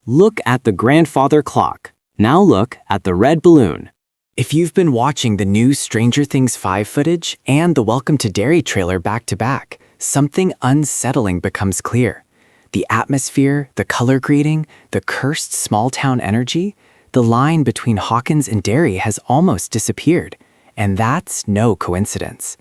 Look at the grandfather clock. Now look at the red balloon. If you've been watching the new Stranger Things 5 footage and the Welcome to Derry trailer back to back, something unsettling becomes clear. The atmosphere, the color grading, the cursed small-town energy, the line between Hawkins and Derry has almost disappeared, and that's no coincidence.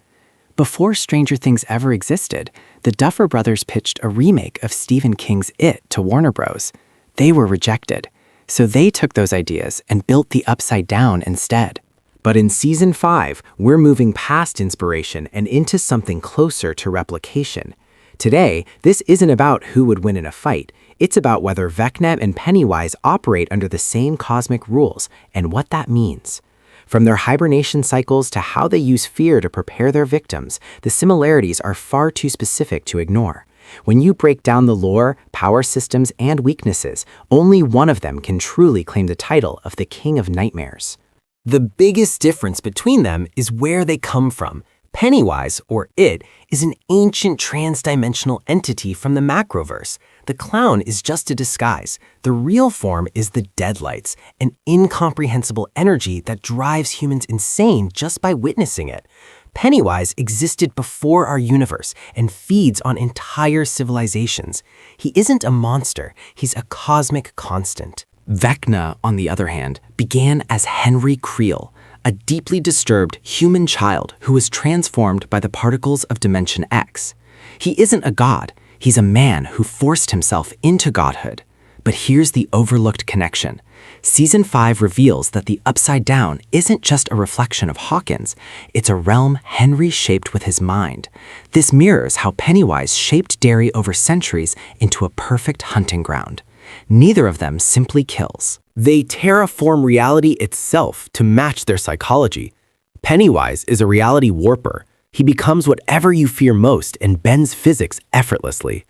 Before Stranger Things ever existed, the Duffer Brothers pitched a remake of Stephen King's It to Warner Bros. They were rejected, so they took those ideas and built the Upside Down instead. But in Season 5, we're moving past inspiration and into something closer to replication. Today, this isn't about who would win in a fight. It's about whether Vecna and Pennywise operate under the same cosmic rules and what that means. From their hibernation cycles to how they use fear to prepare their victims, the similarities are far too specific to ignore. When you break down the lore, power systems, and weaknesses, only one of them can truly claim the title of the King of Nightmares. The biggest difference between them is where they come from. Pennywise, or It, is an ancient trans-dimensional entity from the Macroverse. The clown is just a disguise. The real form is the Deadlights, an incomprehensible energy that drives humans insane just by witnessing it. Pennywise existed before our universe and feeds on entire civilizations. He isn't a monster, he's a cosmic constant. Vecna, on the other hand, began as Henry Creel, a deeply disturbed human child who was transformed by the particles of Dimension X. He isn't a god, he's a man who forced himself into godhood. But here's the overlooked connection. Season 5 reveals that the Upside Down isn't just a reflection of Hawkins, it's a realm Henry shaped with his mind. This mirrors how Pennywise shaped Derry over centuries into a perfect hunting ground. Neither of them simply kills. They terraform reality itself to match their psychology. Pennywise is a reality warper. He becomes whatever you fear most and bends physics effortlessly.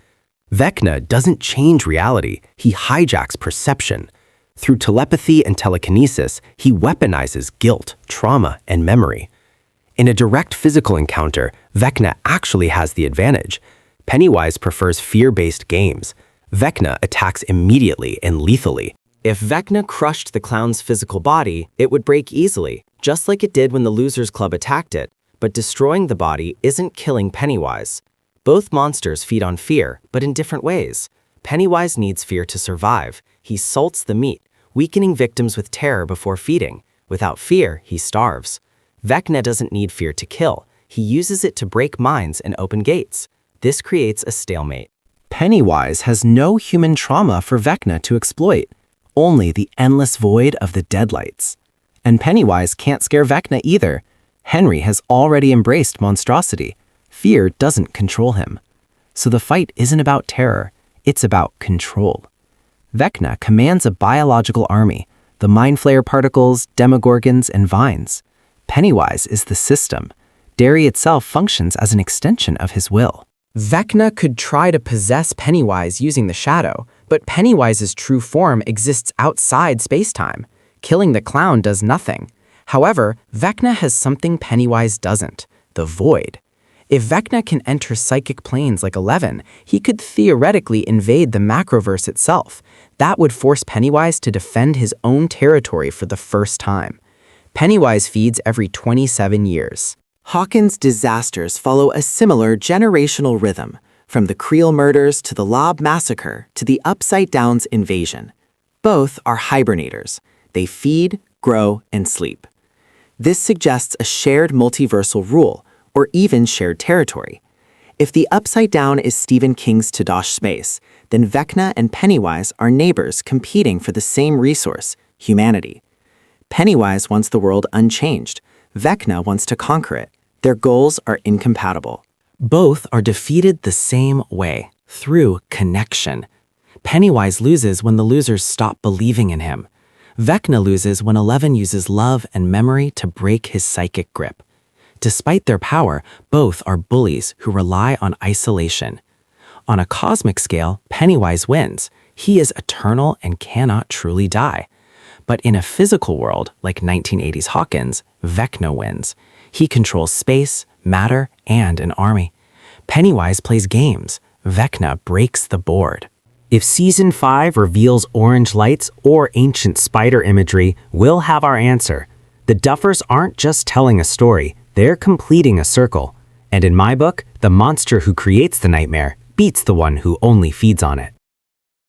Vecna doesn't change reality, he hijacks perception. Through telepathy and telekinesis, he weaponizes guilt, trauma, and memory. In a direct physical encounter, Vecna actually has the advantage. Pennywise prefers fear-based games. Vecna attacks immediately and lethally. If Vecna crushed the clown's physical body, it would break easily, just like it did when the Losers Club attacked it. But destroying the body isn't killing Pennywise. Both monsters feed on fear, but in different ways. Pennywise needs fear to survive. He salts the meat, weakening victims with terror before feeding. Without fear, he starves. Vecna doesn't need fear to kill. He uses it to break minds and open gates. This creates a stalemate. Pennywise has no human trauma for Vecna to exploit, only the endless void of the Deadlights. And Pennywise can't scare Vecna either. Henry has already embraced monstrosity. Fear doesn't control him. So the fight isn't about terror, it's about control. Vecna commands a biological army, the Mind Flayer particles, demogorgons, and vines. Pennywise is the system. Derry itself functions as an extension of his will. Vecna could try to possess Pennywise using the shadow, but Pennywise's true form exists outside space-time. Killing the clown does nothing. However, Vecna has something Pennywise doesn't, the void. If Vecna can enter psychic planes like 11, he could theoretically invade the Macroverse itself. That would force Pennywise to defend his own territory for the first time. Pennywise feeds every 27 years. Hawkins' disasters follow a similar generational rhythm, from the Creel murders to the Lob massacre to the Upside Down's invasion. Both are hibernators. They feed, grow, and sleep. This suggests a shared multiversal rule, or even shared territory. If the Upside Down is Stephen King's Todash Space, then Vecna and Pennywise are neighbors competing for the same resource, humanity. Pennywise wants the world unchanged. Vecna wants to conquer it. Their goals are incompatible. Both are defeated the same way, through connection. Pennywise loses when the losers stop believing in him. Vecna loses when 11 uses love and memory to break his psychic grip. Despite their power, both are bullies who rely on isolation. On a cosmic scale, Pennywise wins. He is eternal and cannot truly die. But in a physical world, like 1980s Hawkins, Vecna wins. He controls space, matter, and an army. Pennywise plays games. Vecna breaks the board. If Season 5 reveals orange lights or ancient spider imagery, we'll have our answer. The Duffers aren't just telling a story, they're completing a circle. And in my book, the monster who creates the nightmare beats the one who only feeds on it.